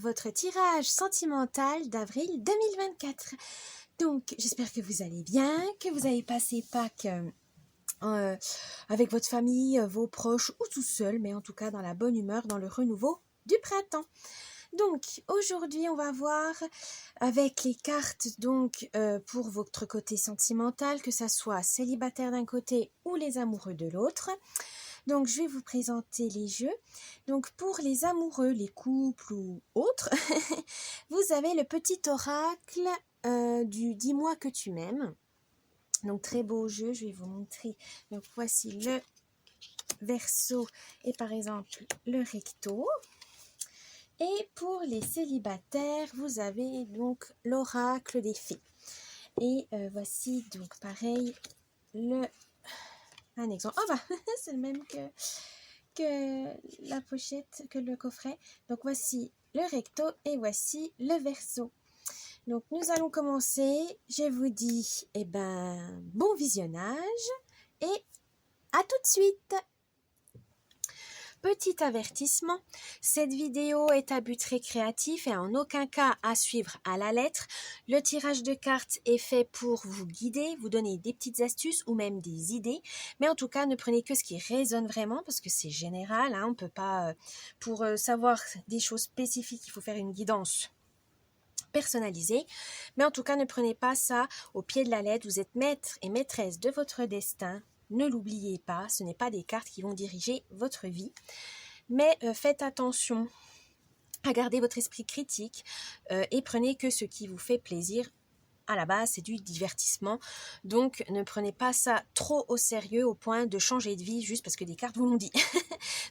votre tirage sentimental d'avril 2024. Donc, j'espère que vous allez bien, que vous avez passé Pâques avec votre famille, vos proches ou tout seul, mais en tout cas dans la bonne humeur, dans le renouveau du printemps. Donc, aujourd'hui, on va voir avec les cartes pour votre côté sentimental, que ça soit célibataire d'un côté ou les amoureux de l'autre. Donc, je vais vous présenter les jeux. Donc, pour les amoureux, les couples ou autres, vous avez le petit oracle du « Dis-moi que tu m'aimes ». Donc, très beau jeu, je vais vous montrer. Donc, voici le Verseau et par exemple le Recto. Et pour les célibataires, vous avez donc l'oracle des fées. Et voici donc pareil un exemple. Oh bah, c'est le même que la pochette, que le coffret. Donc voici le Recto et voici le Verseau. Donc nous allons commencer. Je vous dis, bon visionnage et à tout de suite. Petit avertissement, cette vidéo est à but récréatif et en aucun cas à suivre à la lettre. Le tirage de cartes est fait pour vous guider, vous donner des petites astuces ou même des idées. Mais en tout cas, ne prenez que ce qui résonne vraiment parce que c'est général. On ne peut pas, pour savoir des choses spécifiques, il faut faire une guidance personnalisée. Mais en tout cas, ne prenez pas ça au pied de la lettre. Vous êtes maître et maîtresse de votre destin. Ne l'oubliez pas, ce n'est pas des cartes qui vont diriger votre vie. Mais faites attention à garder votre esprit critique et prenez que ce qui vous fait plaisir. À la base, c'est du divertissement. Donc, ne prenez pas ça trop au sérieux au point de changer de vie juste parce que des cartes vous l'ont dit.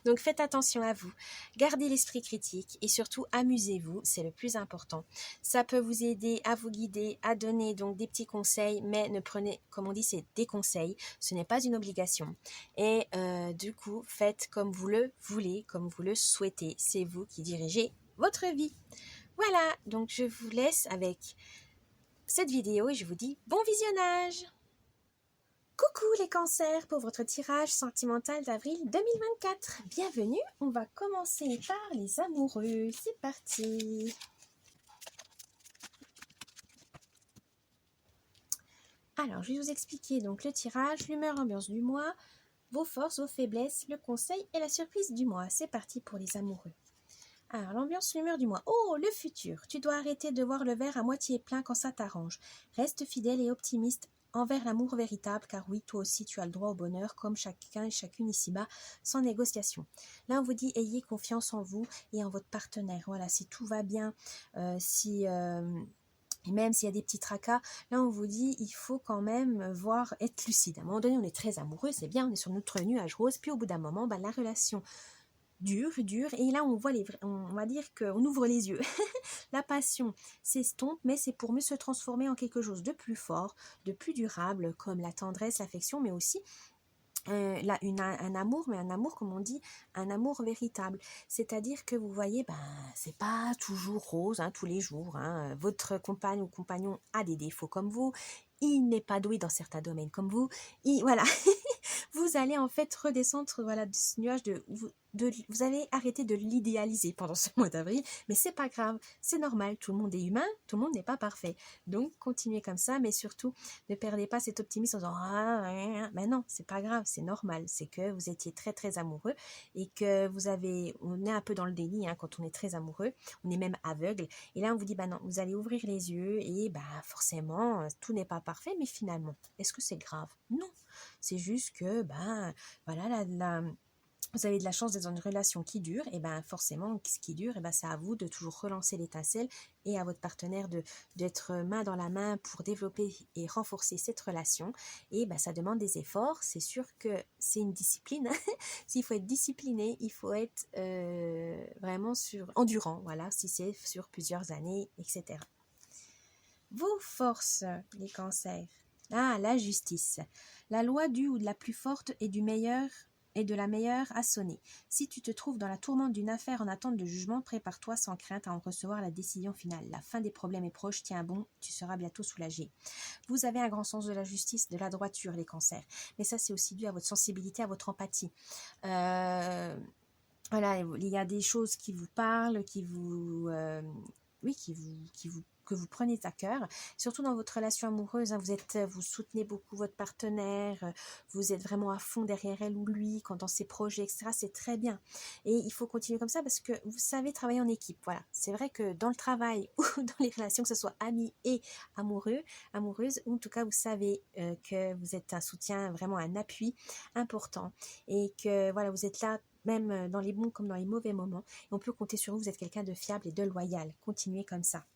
Donc, faites attention à vous. Gardez l'esprit critique et surtout, amusez-vous. C'est le plus important. Ça peut vous aider à vous guider, à donner donc des petits conseils, mais ne prenez, comme on dit, c'est des conseils. Ce n'est pas une obligation. Et du coup, faites comme vous le voulez, comme vous le souhaitez. C'est vous qui dirigez votre vie. Voilà, donc je vous laisse avec cette vidéo et je vous dis bon visionnage. Coucou les cancers pour votre tirage sentimental d'avril 2024. Bienvenue, on va commencer par les amoureux. C'est parti. Alors, je vais vous expliquer donc le tirage, l'humeur, ambiance du mois, vos forces, vos faiblesses, le conseil et la surprise du mois. C'est parti pour les amoureux. Alors, l'ambiance, l'humeur du mois. Oh, le futur. Tu dois arrêter de voir le verre à moitié plein quand ça t'arrange. Reste fidèle et optimiste envers l'amour véritable, car oui, toi aussi, tu as le droit au bonheur, comme chacun et chacune ici-bas, sans négociation. Là, on vous dit, ayez confiance en vous et en votre partenaire. Voilà, si tout va bien, et même s'il y a des petits tracas, là on vous dit, il faut quand même être lucide. À un moment donné, on est très amoureux, c'est bien, on est sur notre nuage rose, puis au bout d'un moment, la relation dure, et là on va dire qu'on ouvre les yeux. La passion s'estompe, mais c'est pour mieux se transformer en quelque chose de plus fort, de plus durable, comme la tendresse, l'affection, mais aussi un amour, mais un amour, comme on dit, un amour véritable. C'est-à-dire que vous voyez, c'est pas toujours rose tous les jours. Votre compagne ou compagnon a des défauts comme vous. Il n'est pas doué dans certains domaines comme vous. Voilà. Vous allez en fait redescendre de ce nuage vous avez arrêté de l'idéaliser pendant ce mois d'avril, mais c'est pas grave, c'est normal, tout le monde est humain, tout le monde n'est pas parfait. Donc continuez comme ça, mais surtout ne perdez pas cet optimisme en disant mais non, c'est pas grave, c'est normal, c'est que vous étiez très très amoureux et que on est un peu dans le déni quand on est très amoureux, on est même aveugle, et là on vous dit non, vous allez ouvrir les yeux et forcément tout n'est pas parfait, mais finalement, est-ce que c'est grave? Non, c'est juste que vous avez de la chance d'être dans une relation qui dure, et forcément, ce qui dure, c'est à vous de toujours relancer l'étincelle et à votre partenaire d'être main dans la main pour développer et renforcer cette relation. Et ça demande des efforts, c'est sûr que c'est une discipline. S'il faut être discipliné, il faut être vraiment endurant, voilà, si c'est sur plusieurs années, etc. Vos forces, les cancers. La justice. La loi du ou de la plus forte et du meilleur et de la meilleure à sonner. Si tu te trouves dans la tourmente d'une affaire en attente de jugement, prépare-toi sans crainte à en recevoir la décision finale. La fin des problèmes est proche, tiens bon, tu seras bientôt soulagé. Vous avez un grand sens de la justice, de la droiture, les cancers. Mais ça, c'est aussi dû à votre sensibilité, à votre empathie. voilà, il y a des choses qui vous parlent, oui, que vous prenez à cœur, surtout dans votre relation amoureuse, hein, vous soutenez beaucoup votre partenaire, vous êtes vraiment à fond derrière elle ou lui, quand dans ses projets, etc. C'est très bien. Et il faut continuer comme ça parce que vous savez travailler en équipe. Voilà, c'est vrai que dans le travail ou dans les relations, que ce soit amis et amoureuses, ou en tout cas, vous savez que vous êtes un soutien, vraiment un appui important et que voilà, vous êtes là même dans les bons comme dans les mauvais moments. Et on peut compter sur vous, vous êtes quelqu'un de fiable et de loyal. Continuez comme ça.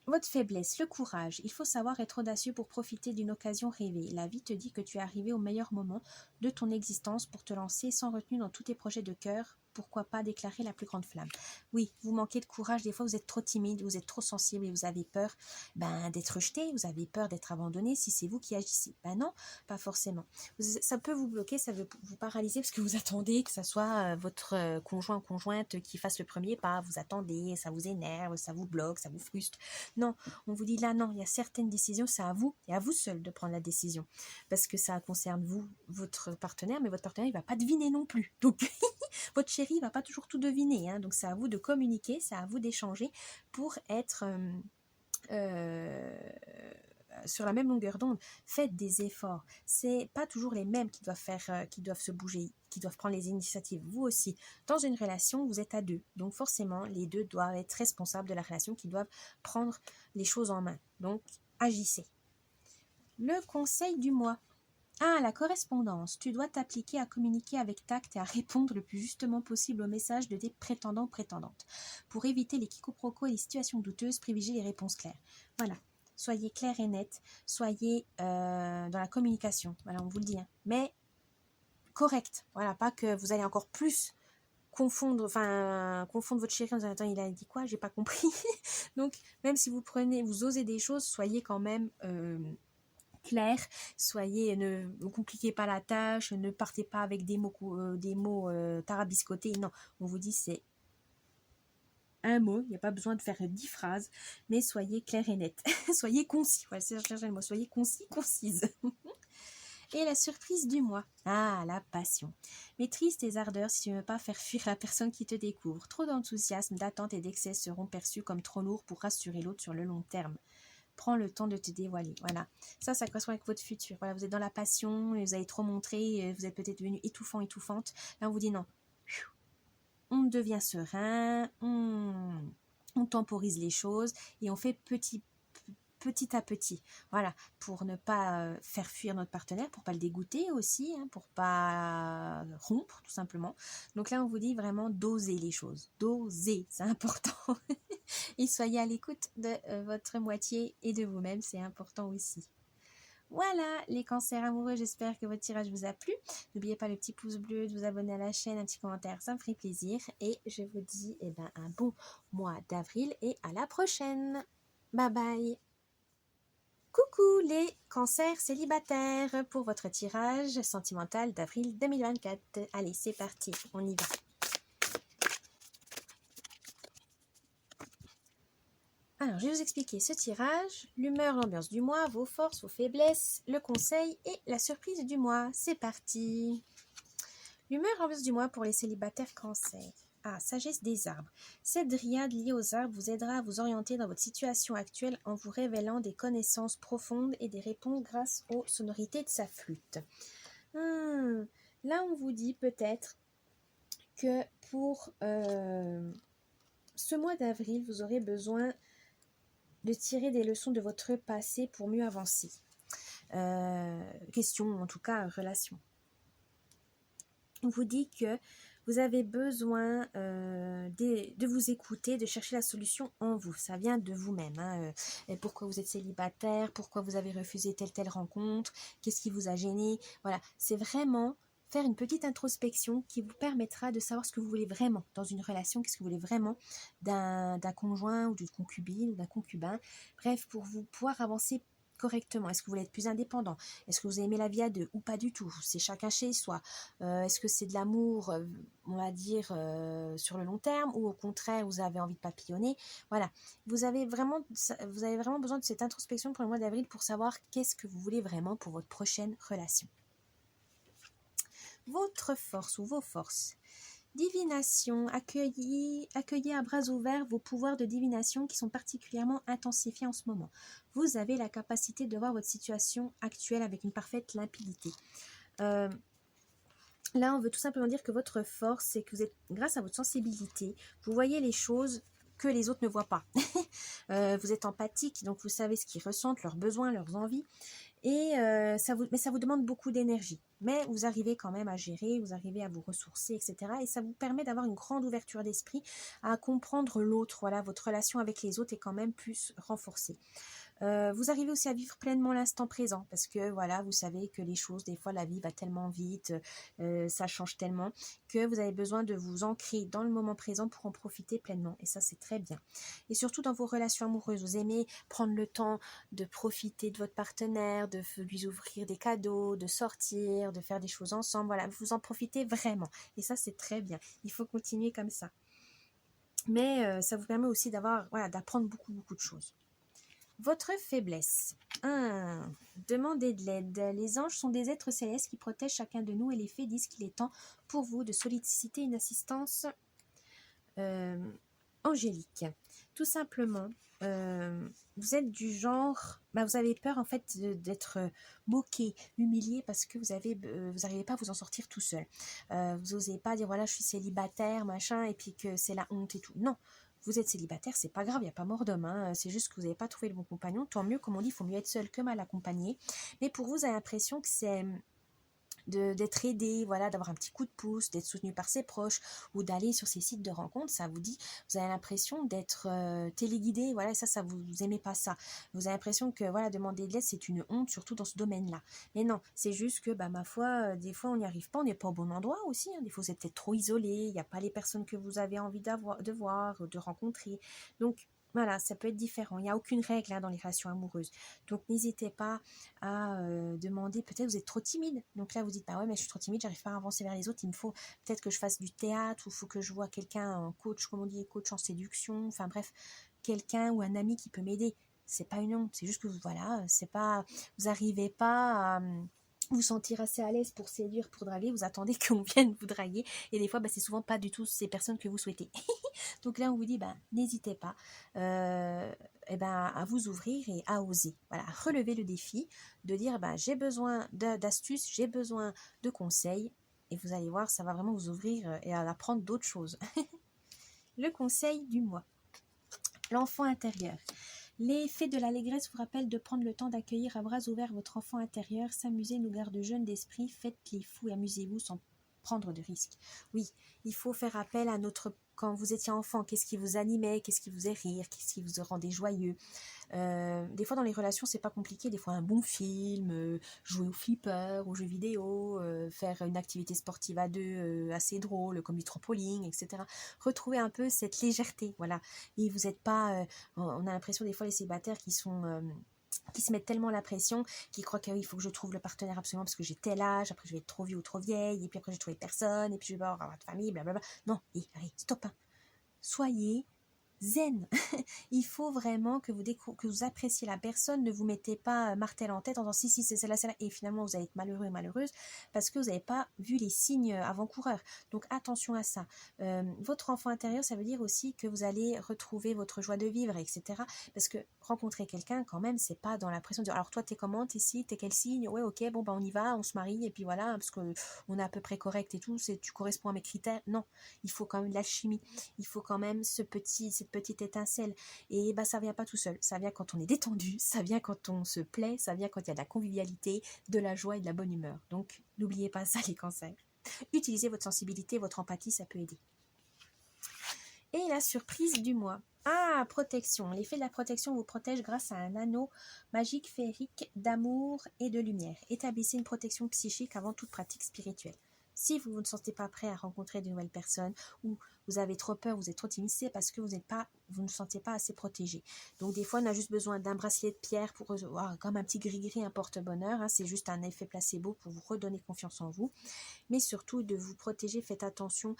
Votre faiblesse, le courage. Il faut savoir être audacieux pour profiter d'une occasion rêvée. La vie te dit que tu es arrivé au meilleur moment de ton existence pour te lancer sans retenue dans tous tes projets de cœur. Pourquoi pas déclarer la plus grande flamme? Oui, vous manquez de courage, des fois vous êtes trop timide, vous êtes trop sensible et vous avez peur d'être rejeté, vous avez peur d'être abandonné si c'est vous qui agissez. Non, pas forcément. Ça peut vous bloquer, ça veut vous paralyser parce que vous attendez que ça soit votre conjoint ou conjointe qui fasse le premier pas, vous attendez, ça vous énerve, ça vous bloque, ça vous frustre. Non, on vous dit là, non, il y a certaines décisions, c'est à vous et à vous seul de prendre la décision. Parce que ça concerne vous, votre partenaire, mais votre partenaire, il ne va pas deviner non plus. Donc, votre chéri ne va pas toujours tout deviner. Hein. Donc, c'est à vous de communiquer, c'est à vous d'échanger pour être sur la même longueur d'onde. Faites des efforts. C'est pas toujours les mêmes qui doivent se bouger, qui doivent prendre les initiatives. Vous aussi, dans une relation, vous êtes à deux. Donc forcément, les deux doivent être responsables de la relation, qui doivent prendre les choses en main. Donc, agissez. Le conseil du mois. La correspondance. Tu dois t'appliquer à communiquer avec tact et à répondre le plus justement possible aux messages de tes prétendants ou prétendantes. Pour éviter les quiproquos et les situations douteuses, privilégiez les réponses claires. Voilà. Soyez clair et net. Soyez dans la communication. Voilà, on vous le dit. Hein. Mais correct. Voilà, pas que vous allez encore plus confondre votre chéri en disant attends, il a dit quoi, j'ai pas compris. Donc même si vous osez des choses, soyez quand même clair, ne compliquez pas la tâche, ne partez pas avec des mots tarabiscotés. Non, on vous dit c'est un mot, il n'y a pas besoin de faire 10 phrases, mais soyez clair et net. Soyez concis. Voilà, c'est le mot. Soyez concis, concise. Et la surprise du mois. La passion. Maîtrise tes ardeurs si tu ne veux pas faire fuir la personne qui te découvre. Trop d'enthousiasme, d'attente et d'excès seront perçus comme trop lourds pour rassurer l'autre sur le long terme. Prends le temps de te dévoiler. Voilà. Ça correspond avec votre futur. Voilà, vous êtes dans la passion, vous avez trop montré, vous êtes peut-être devenu étouffant, étouffante. Là, on vous dit non. On devient serein, on temporise les choses et on fait petit à petit, voilà, pour ne pas faire fuir notre partenaire, pour pas le dégoûter aussi, hein, pour pas rompre tout simplement. Donc là, on vous dit vraiment d'oser les choses, d'oser, c'est important. Et soyez à l'écoute de votre moitié et de vous-même, c'est important aussi. Voilà les cancers amoureux, j'espère que votre tirage vous a plu. N'oubliez pas le petit pouce bleu, de vous abonner à la chaîne, un petit commentaire, ça me ferait plaisir. Et je vous dis un bon mois d'avril et à la prochaine. Bye bye. Coucou les cancers célibataires pour votre tirage sentimental d'avril 2024. Allez, c'est parti, on y va. Alors, je vais vous expliquer ce tirage, l'humeur, l'ambiance du mois, vos forces, vos faiblesses, le conseil et la surprise du mois. C'est parti. L'humeur, l'ambiance du mois pour les célibataires cancers. Sagesse des arbres. Cette dryade liée aux arbres vous aidera à vous orienter dans votre situation actuelle en vous révélant des connaissances profondes et des réponses grâce aux sonorités de sa flûte. Là, on vous dit peut-être que pour ce mois d'avril, vous aurez besoin de tirer des leçons de votre passé pour mieux avancer. Question, en tout cas, relation. On vous dit que vous avez besoin de vous écouter, de chercher la solution en vous. Ça vient de vous-même. Hein. Pourquoi vous êtes célibataire, pourquoi vous avez refusé telle rencontre, qu'est-ce qui vous a gêné. Voilà, c'est vraiment faire une petite introspection qui vous permettra de savoir ce que vous voulez vraiment dans une relation, qu'est-ce que vous voulez vraiment d'un conjoint ou d'une concubine ou d'un concubin. Bref, pour vous pouvoir avancer correctement. Est-ce que vous voulez être plus indépendant? Est-ce que vous aimez la vie à deux ou pas du tout? C'est chacun chez soi. Est-ce que c'est de l'amour, on va dire, sur le long terme, ou au contraire, vous avez envie de papillonner? Voilà. Vous avez vraiment besoin de cette introspection pour le mois d'avril pour savoir qu'est-ce que vous voulez vraiment pour votre prochaine relation. Votre force ou vos forces. Divination, accueillez à bras ouverts vos pouvoirs de divination qui sont particulièrement intensifiés en ce moment. Vous avez la capacité de voir votre situation actuelle avec une parfaite limpidité. Là, on veut tout simplement dire que votre force, c'est que vous êtes, grâce à votre sensibilité, vous voyez les choses que les autres ne voient pas. Vous êtes empathique, donc vous savez ce qu'ils ressentent, leurs besoins, leurs envies. Et mais ça vous demande beaucoup d'énergie. Mais vous arrivez quand même à gérer, vous arrivez à vous ressourcer, etc. Et ça vous permet d'avoir une grande ouverture d'esprit à comprendre l'autre. Voilà, votre relation avec les autres est quand même plus renforcée. Vous arrivez aussi à vivre pleinement l'instant présent parce que voilà, vous savez que les choses, des fois la vie va tellement vite, ça change tellement que vous avez besoin de vous ancrer dans le moment présent pour en profiter pleinement et ça c'est très bien. Et surtout dans vos relations amoureuses, vous aimez prendre le temps de profiter de votre partenaire, de lui ouvrir des cadeaux, de sortir, de faire des choses ensemble, voilà, vous en profitez vraiment et ça c'est très bien, il faut continuer comme ça. Mais ça vous permet aussi d'apprendre beaucoup de choses. Votre faiblesse. 1. Demandez de l'aide. Les anges sont des êtres célestes qui protègent chacun de nous et les fées disent qu'il est temps pour vous de solliciter une assistance angélique. Tout simplement, vous êtes du genre, vous avez peur en fait d'être moqué, humilié parce que vous n'arrivez pas à vous en sortir tout seul. Vous n'osez pas dire voilà je suis célibataire machin et puis que c'est la honte et tout. Non. Vous êtes célibataire, c'est pas grave, il n'y a pas mort d'homme, hein. C'est juste que vous n'avez pas trouvé le bon compagnon. Tant mieux, comme on dit, il faut mieux être seul que mal accompagné. Mais pour vous avez l'impression que c'est d'être aidé, voilà, d'avoir un petit coup de pouce, d'être soutenu par ses proches ou d'aller sur ces sites de rencontres, ça vous dit, vous avez l'impression d'être téléguidé, voilà, ça vous aimez pas ça. Vous avez l'impression que voilà, demander de l'aide c'est une honte, surtout dans ce domaine-là. Mais non, c'est juste que ma foi, des fois on n'y arrive pas, on n'est pas au bon endroit aussi, hein. Des fois vous êtes peut-être trop isolé, il n'y a pas les personnes que vous avez envie de voir, de rencontrer. Donc voilà, ça peut être différent. Il n'y a aucune règle dans les relations amoureuses. Donc n'hésitez pas à demander, peut-être vous êtes trop timide. Donc là vous dites, ouais mais je suis trop timide, j'arrive pas à avancer vers les autres, il me faut peut-être que je fasse du théâtre ou il faut que je vois quelqu'un, un coach, comme on dit, coach en séduction, enfin bref, quelqu'un ou un ami qui peut m'aider. C'est pas une honte, c'est juste que vous n'arrivez pas à vous sentir assez à l'aise pour séduire, pour draguer, vous attendez qu'on vienne vous draguer et des fois c'est souvent pas du tout ces personnes que vous souhaitez. Donc là on vous dit n'hésitez pas à vous ouvrir et à oser, voilà, relever le défi de dire j'ai besoin d'astuces, j'ai besoin de conseils et vous allez voir ça va vraiment vous ouvrir et à apprendre d'autres choses. Le conseil du mois, l'enfant intérieur. Les fées de l'allégresse vous rappellent de prendre le temps d'accueillir à bras ouverts votre enfant intérieur. S'amuser nous garde jeunes d'esprit, faites les fous et amusez-vous sans prendre de risques. Oui, il faut faire appel à quand vous étiez enfant, qu'est-ce qui vous animait, qu'est-ce qui vous faisait rire, qu'est-ce qui vous rendait joyeux. Des fois dans les relations c'est pas compliqué, des fois un bon film, jouer au flipper, aux jeux vidéo, faire une activité sportive à deux assez drôle comme du trampoline, etc. Retrouver un peu cette légèreté, voilà. Et vous n'êtes pas, on a l'impression des fois les célibataires qui se mettent tellement la pression, qui croient que oui, il faut que je trouve le partenaire absolument parce que j'ai tel âge, après je vais être trop vieux ou trop vieille, et puis après j'ai trouvé personne, et puis je vais pas avoir de famille, blablabla. Non, allez, stop, hein. Soyez zen. Il faut vraiment que vous appréciez la personne, ne vous mettez pas martel en tête en disant si c'est celle-là, et finalement vous allez être malheureux et malheureuse parce que vous n'avez pas vu les signes avant-coureurs. Donc attention à ça. Votre enfant intérieur, ça veut dire aussi que vous allez retrouver votre joie de vivre, etc. Parce que rencontrer quelqu'un quand même, c'est pas dans la pression de dire alors toi t'es comment, t'es ci, t'es quel signe, ouais ok bon on y va, on se marie et puis voilà parce que on est à peu près correct et tout, tu corresponds à mes critères. Non, il faut quand même de la chimie, il faut quand même cette petite étincelle et ça vient pas tout seul, ça vient quand on est détendu, ça vient quand on se plaît, ça vient quand il y a de la convivialité, de la joie et de la bonne humeur. Donc n'oubliez pas ça les cancers, utilisez votre sensibilité, votre empathie, ça peut aider. Et la surprise du mois. Protection. L'effet de la protection vous protège grâce à un anneau magique féerique d'amour et de lumière. Établissez une protection psychique avant toute pratique spirituelle. Si vous ne sentez pas prêt à rencontrer de nouvelles personnes ou vous avez trop peur, vous êtes trop timide, c'est parce que vous ne vous sentez pas assez protégé. Donc des fois, on a juste besoin d'un bracelet de pierre pour recevoir, comme un petit gris-gris, un porte-bonheur. Hein, c'est juste un effet placebo pour vous redonner confiance en vous. Mais surtout de vous protéger, faites attention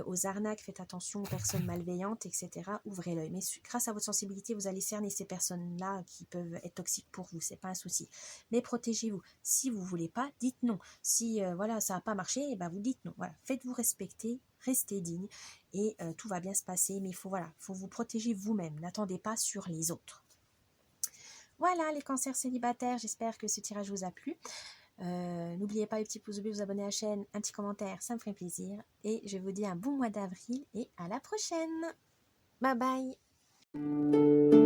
aux arnaques, faites attention aux personnes malveillantes, etc. Ouvrez l'œil. Mais grâce à votre sensibilité, vous allez cerner ces personnes-là qui peuvent être toxiques pour vous, c'est pas un souci. Mais protégez-vous. Si vous voulez pas, dites non. Si voilà, ça n'a pas marché, eh ben, vous dites non. Voilà, faites-vous respecter, restez digne et tout va bien se passer. Mais il faut vous protéger vous-même. N'attendez pas sur les autres. Voilà les cancers célibataires, j'espère que ce tirage vous a plu. N'oubliez pas le petit pouce bleu, vous abonner à la chaîne, un petit commentaire, ça me ferait plaisir. Et je vous dis un bon mois d'avril et à la prochaine. Bye bye.